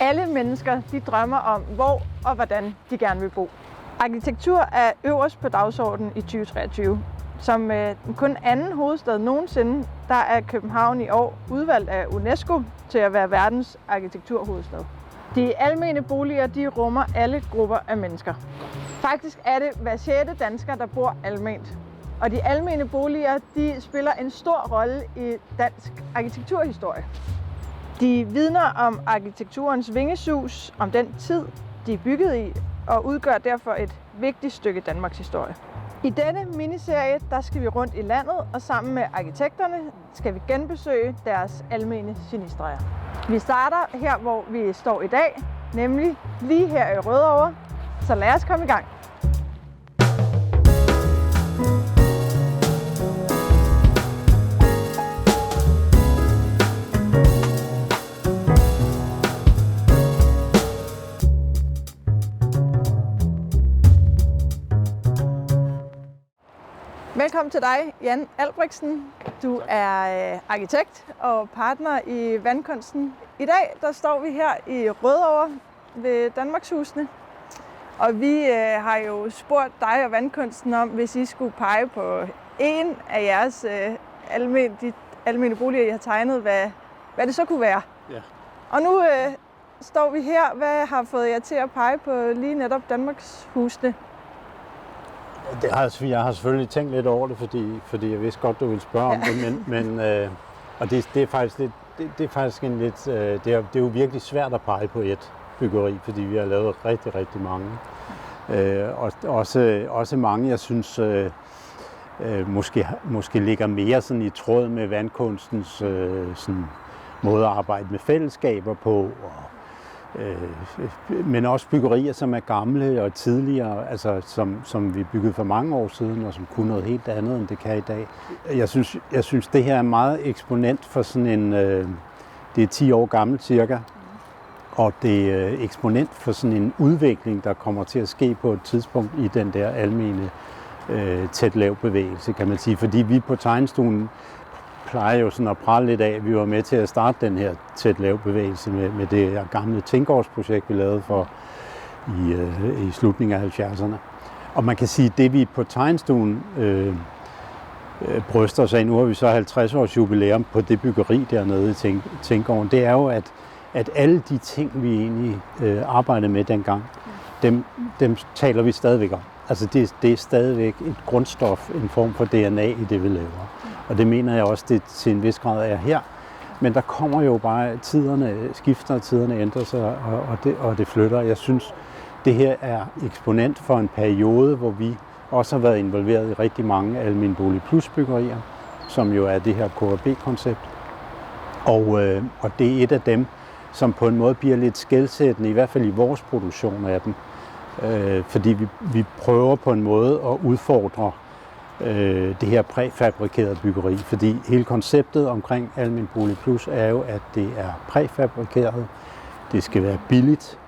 Alle mennesker de drømmer om, hvor og hvordan de gerne vil bo. Arkitektur er øverst på dagsordenen i 2023. Som kun anden hovedstad nogensinde, der er København i år udvalgt af UNESCO til at være verdens arkitekturhovedstad. De almene boliger de rummer alle grupper af mennesker. Faktisk er det hver 6. dansker, der bor alment. Og de almene boliger de spiller en stor rolle i dansk arkitekturhistorie. De vidner om arkitekturens vingesus, om den tid, de er bygget i, og udgør derfor et vigtigt stykke Danmarks historie. I denne miniserie der skal vi rundt i landet, og sammen med arkitekterne skal vi genbesøge deres almene genistreger. Vi starter her, hvor vi står i dag, nemlig lige her i Rødovre. Så lad os komme i gang. Velkommen til dig, Jan Albrechtsen. Du er arkitekt og partner i Vandkunsten. I dag der står vi her i Rødovre ved Danmarkshusene. Og vi har jo spurgt dig og Vandkunsten om, hvis I skulle pege på en af jeres almene boliger, I har tegnet, hvad det så kunne være. Ja. Og nu står vi her. Hvad har fået jer til at pege på lige netop Danmarkshusene? Jeg har selvfølgelig tænkt lidt over det, fordi jeg vidste godt, du ville spørge om det, men og det er faktisk lidt, det er faktisk en lidt, det er jo virkelig svært at pege på et byggeri, fordi vi har lavet rigtig, rigtig mange. Også mange, jeg synes, måske ligger mere sådan i tråd med Vandkunstens sådan måde at arbejde med fællesskaber på, men også byggerier, som er gamle og tidligere, altså som vi byggede for mange år siden, og som kunne noget helt andet, end det kan i dag. Jeg synes det her er meget eksponent for sådan en, det er 10 år gammelt cirka, og det er eksponent for sådan en udvikling, der kommer til at ske på et tidspunkt i den der almene tæt-lav bevægelse, kan man sige, fordi vi på tegnestuen plejer jo sådan at prale lidt af, at vi var med til at starte den her tæt-lav bevægelse med det her gamle Tingårdsprojekt, vi lavede for i slutningen af 70'erne. Og man kan sige, at det vi på tegnestuen bryster os af, nu har vi så 50 års jubilæum på det byggeri dernede i Tingården, det er jo, at alle de ting, vi egentlig arbejdede med dengang, dem taler vi stadigvæk om. Altså det er stadigvæk et grundstof, en form for DNA i det, vi laver. Og det mener jeg også, det til en vis grad er her. Men der kommer jo bare, tiderne skifter, tiderne ændrer sig, og det flytter. Jeg synes, det her er eksponent for en periode, hvor vi også har været involveret i rigtig mange almene bolig plus byggerier, som jo er det her KRB-koncept. Og det er et af dem, som på en måde bliver lidt skelsættende, i hvert fald i vores produktion af dem. Fordi vi prøver på en måde at udfordre det her præfabrikerede byggeri, fordi hele konceptet omkring almen bolig plus er jo, at det er præfabrikeret, det skal være billigt,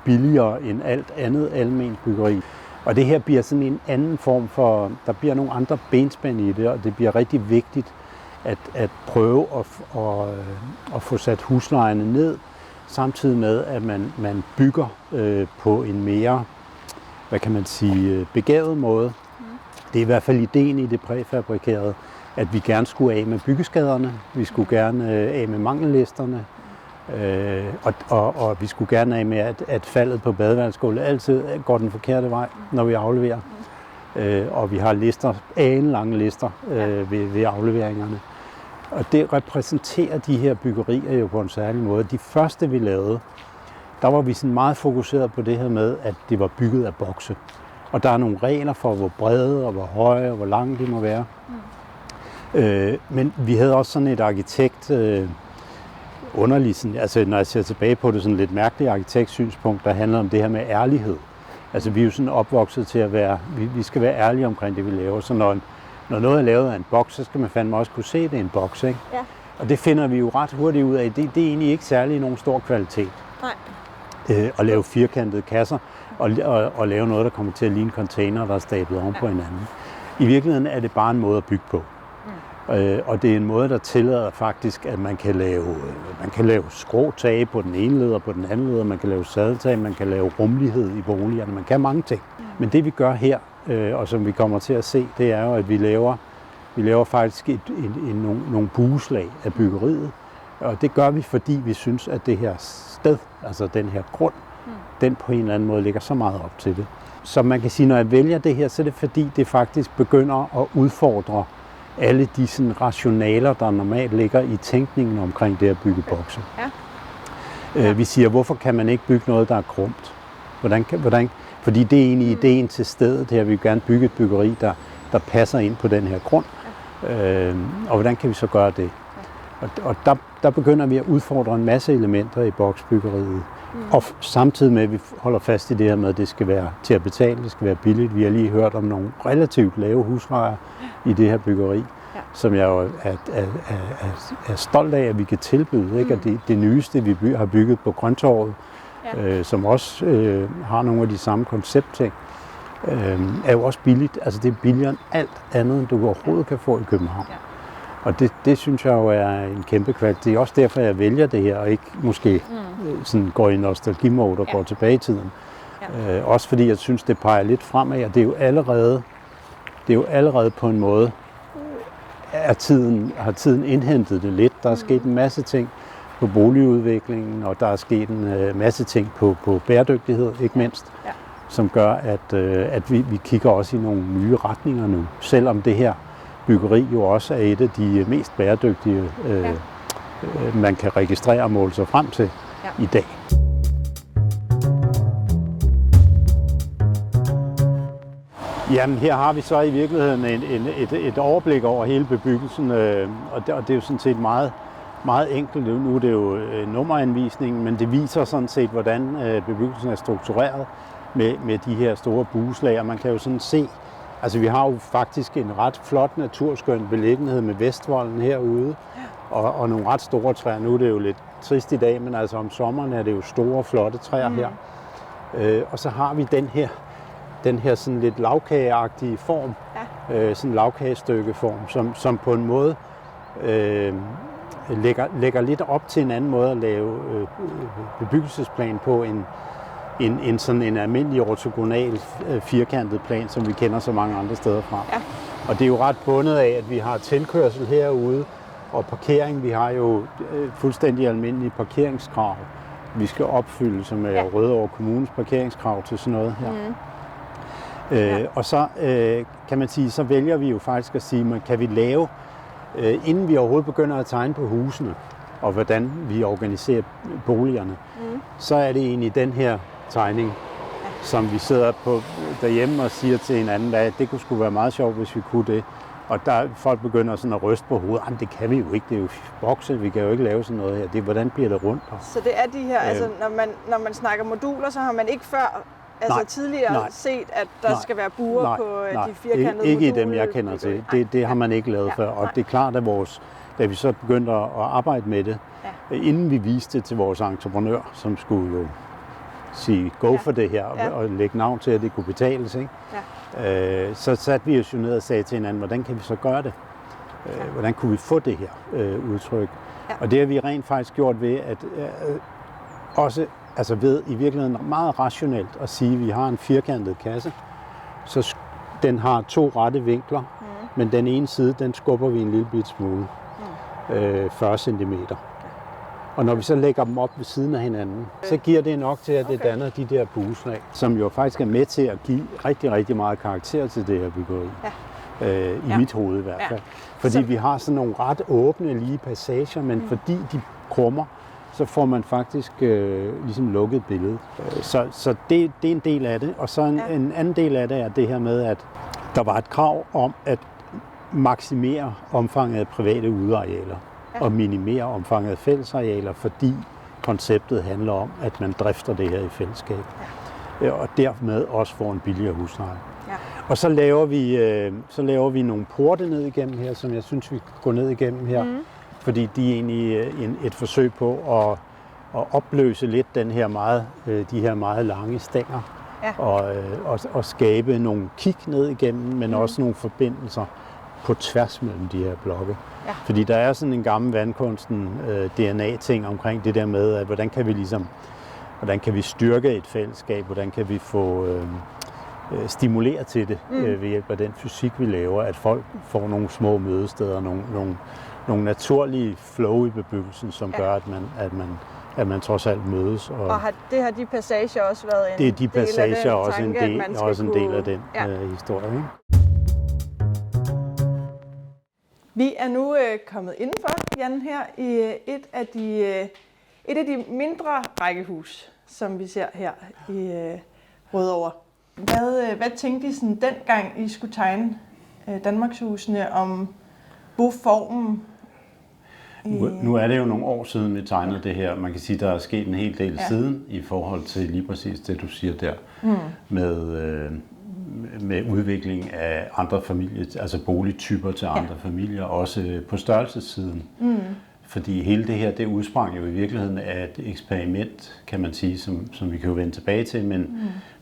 billigere end alt andet almen byggeri. Og det her bliver sådan en anden form for, der bliver nogle andre benspænd i det, og det bliver rigtig vigtigt at prøve at få sat huslejerne ned, samtidig med, at man bygger på en mere, hvad kan man sige, begavet måde. Det er i hvert fald ideen i det præfabrikerede, at vi gerne skulle af med byggeskaderne, vi skulle gerne af med mangellisterne, og vi skulle gerne af med, at faldet på badeværelsesgulvet altid går den forkerte vej, når vi afleverer. Og vi har lister, lange lister ved afleveringerne. Og det repræsenterer de her byggerier jo på en særlig måde. De første vi lavede, der var vi sådan meget fokuseret på det her med, at det var bygget af bokse. Og der er nogle regler for, hvor brede og hvor høje og hvor lange de må være. Men vi havde også sådan et arkitekt, underligt, sådan, altså når jeg ser tilbage på det, sådan lidt mærkeligt arkitektsynspunkt, der handler om det her med ærlighed. Altså vi er jo sådan opvokset til at være, vi skal være ærlige omkring det, vi laver. Så når noget er lavet af en boks, så skal man fandme også kunne se, det er en boks, ikke? Ja. Og det finder vi jo ret hurtigt ud af. Det er egentlig ikke særlig nogen stor kvalitet. Nej. At lave firkantede kasser og lave noget, der kommer til at ligne container, der er stablet oven på hinanden. I virkeligheden er det bare en måde at bygge på. Og det er en måde, der tillader faktisk, at man kan lave skråtage på den ene led og på den anden led, man kan lave sadeltag, man kan lave rummelighed i boligerne, man kan mange ting. Men det vi gør her, og som vi kommer til at se, det er jo, at vi laver faktisk nogle bueslag af byggeriet. Og det gør vi, fordi vi synes, at det her sted, altså den her grund, den på en eller anden måde ligger så meget op til det. Så man kan sige, når jeg vælger det her, så er det fordi, det faktisk begynder at udfordre alle de sådan rationaler, der normalt ligger i tænkningen omkring det at bygge bokse. Ja. Vi siger, hvorfor kan man ikke bygge noget, der er krumt? Fordi det er egentlig ideen til stedet her. Vi vil gerne bygge et byggeri, der passer ind på den her grund. Ja. Og hvordan kan vi så gøre det? Og der begynder vi at udfordre en masse elementer i boksbyggeriet. Og samtidig med, at vi holder fast i det her med, at det skal være til at betale, det skal være billigt. Vi har lige hørt om nogle relativt lave huslejer i det her byggeri, som jeg jo er stolt af, at vi kan tilbyde. Ikke? Og det nyeste, vi har bygget på Grøntorvet, som også har nogle af de samme konceptting, er jo også billigt. Altså det er billigere end alt andet, end du overhovedet kan få i København. Og det synes jeg jo er en kæmpe kvalitet. Det er også derfor, jeg vælger det her, og ikke måske sådan går i nostalgimode og går tilbage i tiden. Også fordi jeg synes, det peger lidt fremad, og det er jo allerede på en måde, har tiden indhentet det lidt. Der er sket en masse ting på boligudviklingen, og der er sket en masse ting på bæredygtighed, ikke mindst, som gør, at vi kigger også i nogle nye retninger nu, selvom det her byggeri jo også er et af de mest bæredygtige, man kan registrere og måle sig frem til i dag. Jamen her har vi så i virkeligheden et overblik over hele bebyggelsen, og det er jo sådan set meget, meget enkelt. Nu er det jo nummeranvisningen, men det viser sådan set, hvordan bebyggelsen er struktureret med de her store bueslag, og man kan jo sådan se, altså vi har jo faktisk en ret flot naturskøn beliggenhed med Vestvolden herude, og nogle ret store træer. Nu er det jo lidt trist i dag, men altså om sommeren er det jo store, flotte træer her. Og så har vi den her sådan lidt lavkageagtige form, sådan en lavkagestykkeform, som på en måde lægger lidt op til en anden måde at lave bebyggelsesplan på en sådan en almindelig ortogonal firkantet plan, som vi kender så mange andre steder fra. Ja. Og det er jo ret bundet af, at vi har tilkørsel herude, og parkering. Vi har jo fuldstændig almindelige parkeringskrav, vi skal opfylde, som er Rødovre Kommunes parkeringskrav til sådan noget her. Og så kan man sige, så vælger vi jo faktisk at sige, men kan vi lave, inden vi overhovedet begynder at tegne på husene, og hvordan vi organiserer boligerne, så er det egentlig den her tegning, som vi sidder på derhjemme og siger til hinanden, at det kunne sgu være meget sjovt, hvis vi kunne det. Og der folk begynder sådan at ryste på hovedet. Det kan vi jo ikke, det er jo bokse, vi kan jo ikke lave sådan noget her. Hvordan bliver det rundt? Så det er de her, altså når man snakker moduler, så har man ikke før tidligere set, at der skal være buer på de firkantede moduler? Ikke i dem, jeg kender til. Det har man ikke lavet før. Og det er klart, at da vi så begyndte at arbejde med det, inden vi viste det til vores entreprenør, som skulle jo sige go for det her og lægge navn til, at det kunne betales, ikke? Så satte vi os jo ned og sagde til hinanden, hvordan kan vi så gøre det? Hvordan kunne vi få det her udtryk? Og det har vi rent faktisk gjort ved at også ved i virkeligheden meget rationelt at sige, at vi har en firkantet kasse, så den har 2 rette vinkler, men den ene side, den skubber vi en lille bit smule, 40 cm. Og når vi så lægger dem op ved siden af hinanden, så giver det nok til, at det danner de der bueslag, som jo faktisk er med til at give rigtig, rigtig meget karakter til det her byggeri. I mit hoved i hvert fald. Fordi vi har sådan nogle ret åbne, lige passager, men fordi de krummer, så får man faktisk ligesom lukket billedet. Så det er en del af det. Og så en anden del af det er det her med, at der var et krav om at maksimere omfanget af private udearealer og minimere omfanget af fællesarealer, fordi konceptet handler om, at man drifter det her i fællesskab. Og dermed også får en billigere husleje. Og så laver vi nogle porte ned igennem her, som jeg synes, vi går ned igennem her, fordi de er egentlig et forsøg på at opløse lidt de her meget lange stænger, og skabe nogle kig ned igennem, men også nogle forbindelser på tværs mellem de her blokke. Ja. Fordi der er sådan en gammel vandkunsten DNA-ting omkring det der med, at hvordan kan vi styrke et fællesskab, hvordan kan vi få stimulere til det ved hjælp af den fysik, vi laver, at folk får nogle små mødesteder, nogle naturlige flow i bebyggelsen, som gør, at man trods alt mødes. Og har de passager også været en del af den tanke, også en del af den historie. Ikke? Vi er nu kommet indenfor, Jan, her i et af de mindre rækkehus, som vi ser her i Rødovre. Hvad tænkte I sådan dengang, I skulle tegne Danmarkshusene om boformen? Nu er det jo nogle år siden, vi tegnede det her. Man kan sige, at der er sket en hel del siden i forhold til lige præcis det, du siger der, med udvikling af andre familier, altså boligtyper til andre familier, også på størrelsessiden. Fordi hele det her, det udsprang jo i virkeligheden af et eksperiment, kan man sige, som vi kan jo vende tilbage til,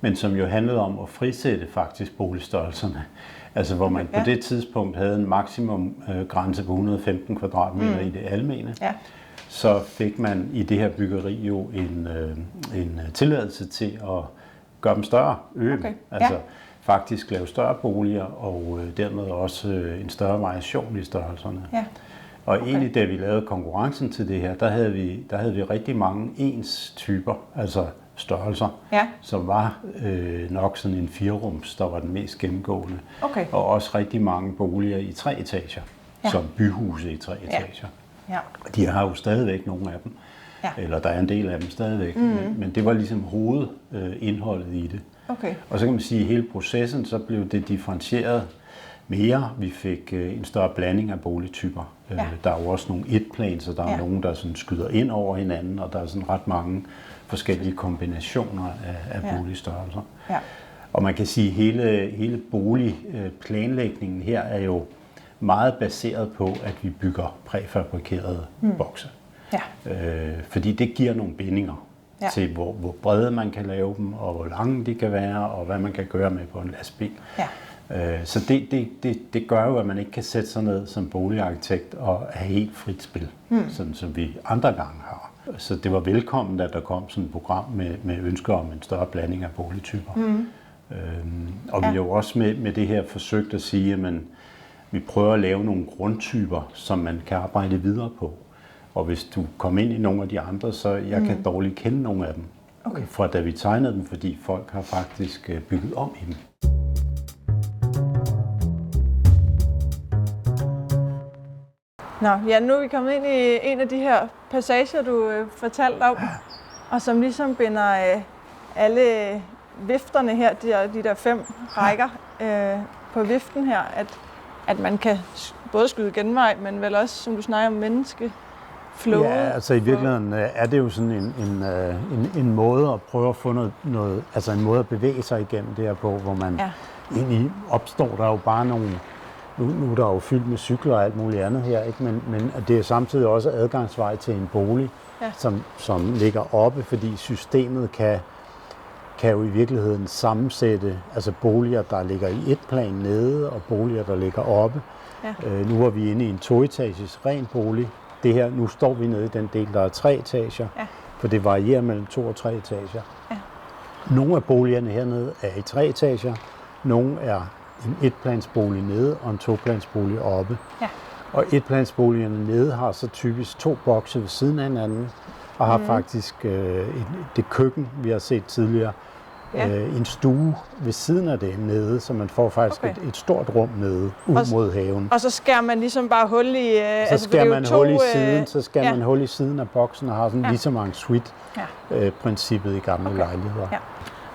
men som jo handlede om at frisætte faktisk boligstørrelserne. Altså hvor man på det tidspunkt havde en maksimum grænse på 115 kvadratmeter i det almene. Ja. Så fik man i det her byggeri jo en tilladelse til at gøre dem større, altså faktisk lave større boliger og dermed også en større variation i størrelserne. Ja. Og egentlig, da vi lavede konkurrencen til det her, der havde vi rigtig mange ens typer, altså størrelser, som var nok sådan en 4-rums, der var den mest gennemgående. Okay. Og også rigtig mange boliger i 3 etager, som byhuse i 3 etager. Ja. Og de har jo stadigvæk nogle af dem, eller der er en del af dem stadigvæk, men det var ligesom hovedindholdet i det. Okay. Og så kan man sige, at hele processen, så blev det differentieret mere. Vi fik en større blanding af boligtyper. Der er jo også nogle etplan, så der er nogen, der sådan skyder ind over hinanden, og der er sådan ret mange forskellige kombinationer af boligstørrelser. Ja. Og man kan sige, at hele boligplanlægningen her er jo meget baseret på, at vi bygger præfabrikerede bokse. Ja. Fordi det giver nogle bindinger til, hvor brede man kan lave dem, og hvor lange de kan være, og hvad man kan gøre med på en lastbil. Ja. Så det gør jo, at man ikke kan sætte sig ned som boligarkitekt og have helt frit spil, sådan som vi andre gange har. Så det var velkomment, at der kom sådan et program med ønsker om en større blanding af boligtyper. Og vi har jo også med det her forsøgt at sige, at vi prøver at lave nogle grundtyper, som man kan arbejde videre på. Og hvis du kommer ind i nogle af de andre, så jeg kan dårligt kende nogle af dem, fra da vi tegnede dem, fordi folk har faktisk bygget om i dem. Nå, ja, nu er vi kommet ind i en af de her passager, du fortalte om, og som ligesom binder alle vifterne her, de der 5 rækker på viften her, at man kan både skyde genvej, men vel også, som du snakker om, menneskeflowet. Ja, altså i virkeligheden er det jo sådan en måde at prøve at få noget, altså en måde at bevæge sig igennem det her på, hvor man egentlig opstår der jo bare nogle. Nu er der jo fyldt med cykler og alt muligt andet her, ikke? Men det er samtidig også adgangsvej til en bolig, som ligger oppe, fordi systemet kan jo i virkeligheden sammensætte altså boliger, der ligger i et plan nede, og boliger, der ligger oppe. Ja. Nu er vi inde i en 2-etages ren bolig. Det her, nu står vi nede i den del, der er 3 etager, for det varierer mellem 2 og 3 etager. Ja. Nogle af boligerne hernede er i 3 etager, nogle er en etplansbolig nede og en 2-plansbolig oppe. Ja. Og etplansboligerne nede har så typisk 2 bokse ved siden af hinanden, og har faktisk det køkken, vi har set tidligere, en stue ved siden af det nede, så man får faktisk et stort rum nede ud mod haven. Og så skærer man ligesom bare hul i... Så skærer man hul i siden, så skærer man hul i siden af boksen og har sådan ligesom en suite-princippet i gamle lejligheder. Ja.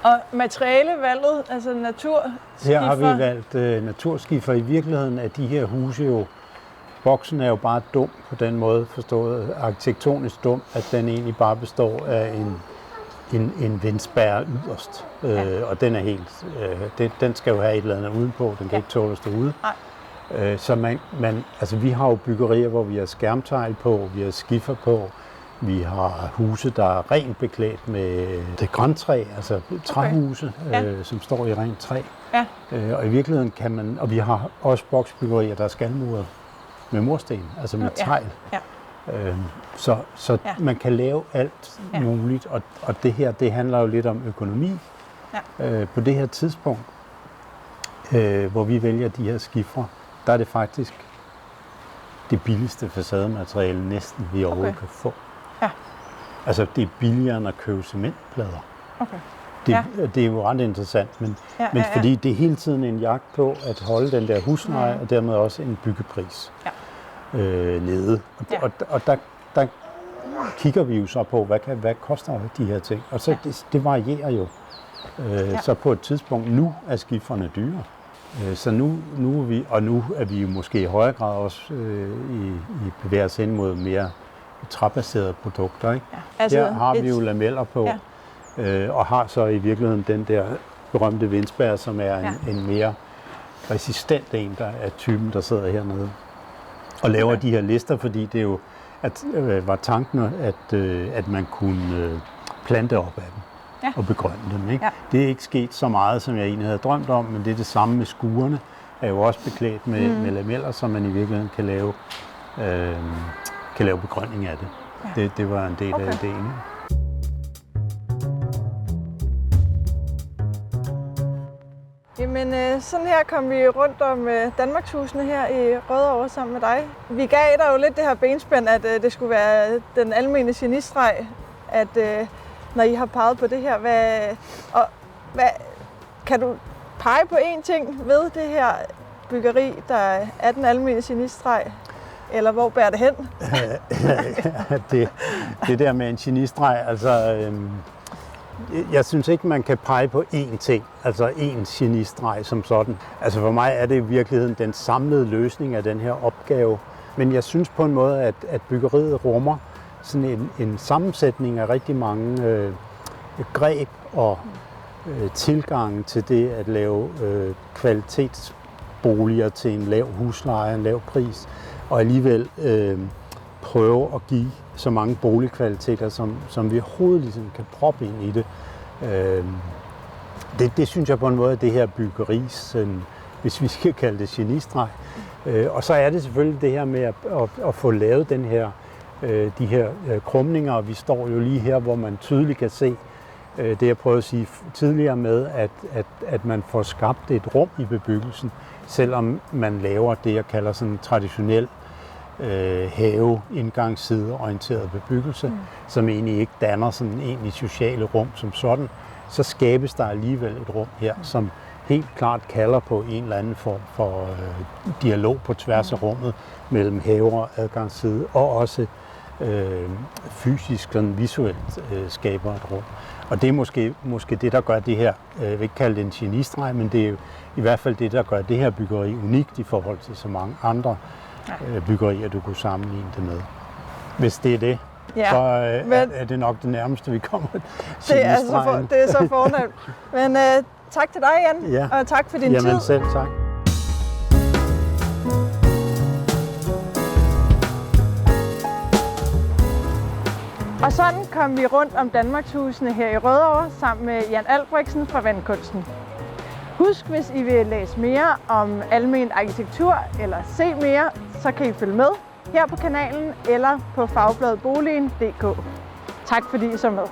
Og materialevalget, altså naturskifer? Her har vi valgt naturskifer. I virkeligheden af de her huse jo, boksen er jo bare dum på den måde, forstået arkitektonisk dum, at den egentlig bare består af en vindspærre yderst. Og den er helt, den skal jo have et eller andet udenpå, den kan ikke tåle at stå ude. Så altså vi har jo byggerier, hvor vi har skærmtegl på, vi har skifer på, Vi har huse, der er rent beklædt med det grantræ, altså træhuse, som står i rent træ. Ja. Og i virkeligheden kan man, og vi har også boksbyggerier, der er skalmuret med mursten, altså med tegl. Ja. Så man kan lave alt muligt, og det her, det handler jo lidt om økonomi. Ja. På det her tidspunkt, hvor vi vælger de her skifre, der er det faktisk det billigste facademateriale næsten, vi overhovedet kan få. Ja. Altså, det er billigere end at købe cementplader. Okay. Det er jo ret interessant, men fordi det er hele tiden en jagt på at holde den der husleje, og dermed også en byggepris nede. Og der kigger vi jo så på, hvad koster de her ting. Og så det varierer jo. Så på et tidspunkt, nu er skifrene dyre. Så nu er vi jo måske i højere grad også i bevæger os hen mod mere træbaserede produkter. Ikke? Ja. Altså her har vi jo lameller på, og har så i virkeligheden den der berømte vindspærre, som er en mere resistent en, der er typen, der sidder hernede og laver de her lister, fordi det jo var tanken, at man kunne plante op af dem. Ja. Og begrønne dem. Ikke? Ja. Det er ikke sket så meget, som jeg egentlig havde drømt om, men det er det samme med skurene, er jo også beklædt med lameller, så man i virkeligheden kan lave begrønning af det. Ja. Det var en del af ideen. Jamen, sådan her kom vi rundt om Danmarkshusene her i Rødovre sammen med dig. Vi gav dig jo lidt det her benspænd, at det skulle være den almene genistreg, at når I har peget på det her, hvad kan du pege på én ting ved det her byggeri, der er den almene genistreg, eller hvor bærer det hen? det der med en genistreg, altså jeg synes ikke, man kan pege på én ting, altså én genistreg som sådan. Altså for mig er det i virkeligheden den samlede løsning af den her opgave, men jeg synes på en måde, at byggeriet rummer sådan en sammensætning af rigtig mange greb og tilgang til det at lave kvalitetsboliger til en lav husleje, en lav pris, og alligevel prøve at give så mange boligkvaliteter, som vi overhovedet ligesom kan proppe ind i det. Det synes jeg på en måde er det her byggeris, hvis vi skal kalde det genistreg. Og så er det selvfølgelig det her med at få lavet de her krumninger. Vi står jo lige her, hvor man tydeligt kan se det, jeg prøvede at sige tidligere med, at man får skabt et rum i bebyggelsen, selvom man laver det, jeg kalder sådan en traditionel have-indgangssideorienteret bebyggelse, som egentlig ikke danner sådan en egentlig sociale rum som sådan, så skabes der alligevel et rum her, som helt klart kalder på en eller anden form for dialog på tværs af rummet mellem have og adgangsside, og også fysisk, sådan visuelt skaber et rum. Og det er måske det, der gør det her, jeg vil ikke kalde det en genistreg, men det er jo i hvert fald det, der gør det her byggeri unikt i forhold til så mange andre byggerier, du kunne sammenligne det med. Hvis det er det, så er det nok det nærmeste, vi kommer til genistregen. Det er så fornemt. Men tak til dig, Jan, og tak for din tid. Jamen selv tak. Og sådan kom vi rundt om Danmarkshusene her i Rødovre sammen med Jan Albrechtsen fra Vandkunsten. Husk, hvis I vil læse mere om almen arkitektur eller se mere, så kan I følge med her på kanalen eller på fagbladet Boligen.dk. Tak fordi I så med.